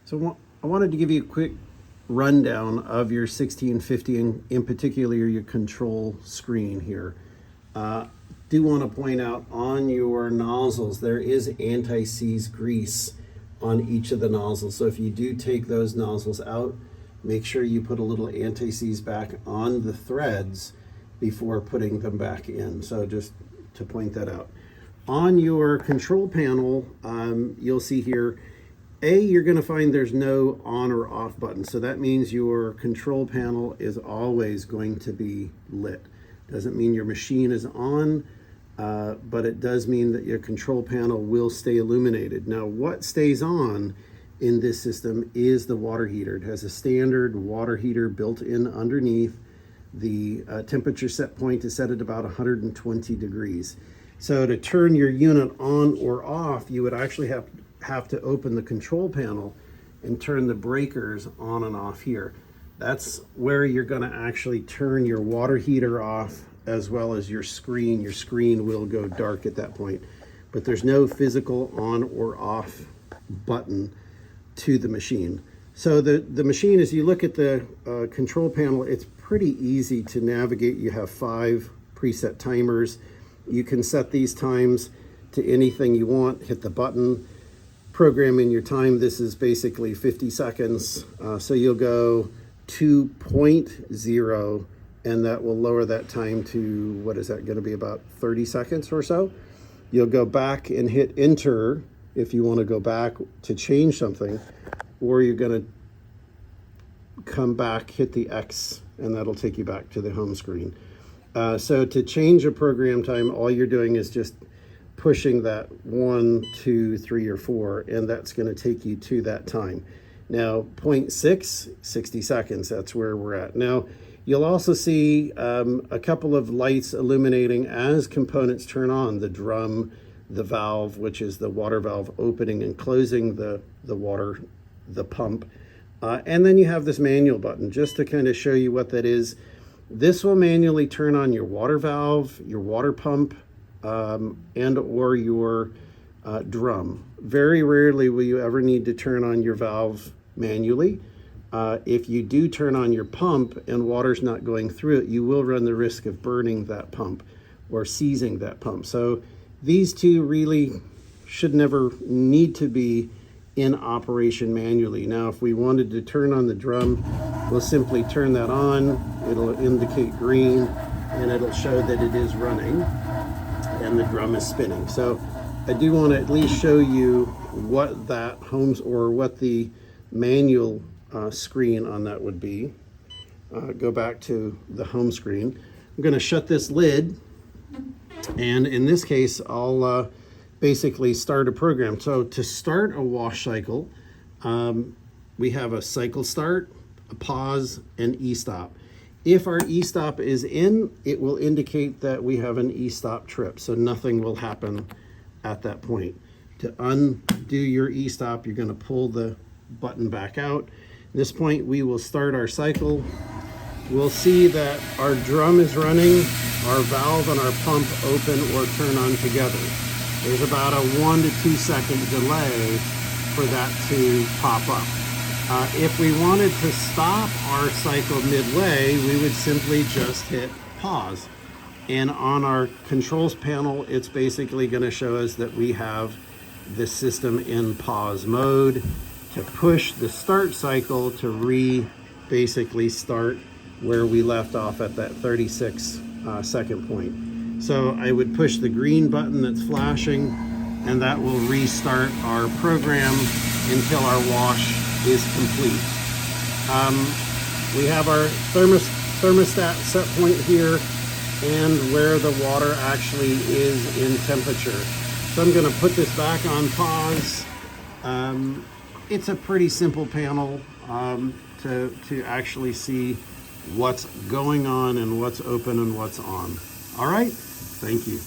So I wanted to give you a quick rundown of your 1650 and in particular your control screen here. Do want to point out on your nozzles there is anti-seize grease on each of the nozzles. So if you do take those nozzles out, make sure you put a little anti-seize back on the threads before putting them back in. So just to point that out. On your control panel, you'll see here, you're going to find there's no on or off button. So that means your control panel is always going to be lit. Doesn't mean your machine is on, but it does mean that your control panel will stay illuminated. Now, what stays on in this system is the water heater. It has a standard water heater built in underneath. The temperature set point is set at about 120 degrees. So to turn your unit on or off, you would actually have to open the control panel and turn the breakers on and off here. That's where you're going to actually turn your water heater off as well as your screen. Your screen will go dark at that point, but there's no physical on or off button to the machine. So the machine, as you look at the control panel, it's pretty easy to navigate. You have 5 preset timers. You can set these times to anything you want, hit the button, program in your time. This is basically 50 seconds. So you'll go 2.0 and that will lower that time to, what is that going to be, about 30 seconds or so. You'll go back and hit enter if you want to go back to change something, or you're going to come back, hit the X, and that'll take you back to the home screen. So to change a program time, all you're doing is just pushing that 1, 2, 3, or 4, and that's going to take you to that time. Now, 0.6, 60 seconds, that's where we're at. Now, you'll also see a couple of lights illuminating as components turn on. The drum, the valve, which is the water valve opening and closing the water, the pump. And then you have this manual button, just to kind of show you what that is. This will manually turn on your water valve, your water pump, and or your drum. Very rarely will you ever need to turn on your valve manually. If you do turn on your pump and water's not going through it, you will run the risk of burning that pump or seizing that pump. So these two really should never need to be in operation manually. Now, if we wanted to turn on the drum, we'll simply turn that on. It'll indicate green and it'll show that it is running and the drum is spinning. So I do want to at least show you what that what the manual screen on that would be. Go back to the home screen. I'm going to shut this lid, and in this case I'll basically start a program. So to start a wash cycle, we have a cycle start, a pause, and e-stop. If our e-stop is in, it will indicate that we have an e-stop trip, so nothing will happen at that point. To undo your e-stop, you're going to pull the button back out. At this point, we will start our cycle. We'll see that our drum is running, our valve and our pump open or turn on together. There's about a 1 to 2 second delay for that to pop up. If we wanted to stop our cycle midway, we would simply just hit pause. And on our controls panel, it's basically going to show us that we have the system in pause mode to push the start cycle to basically start where we left off at that 36 second point. So I would push the green button that's flashing, and that will restart our program until our wash is complete. We have our thermostat set point here and where the water actually is in temperature. So I'm going to put this back on pause. It's a pretty simple panel to actually see what's going on and what's open and what's on. All right, thank you.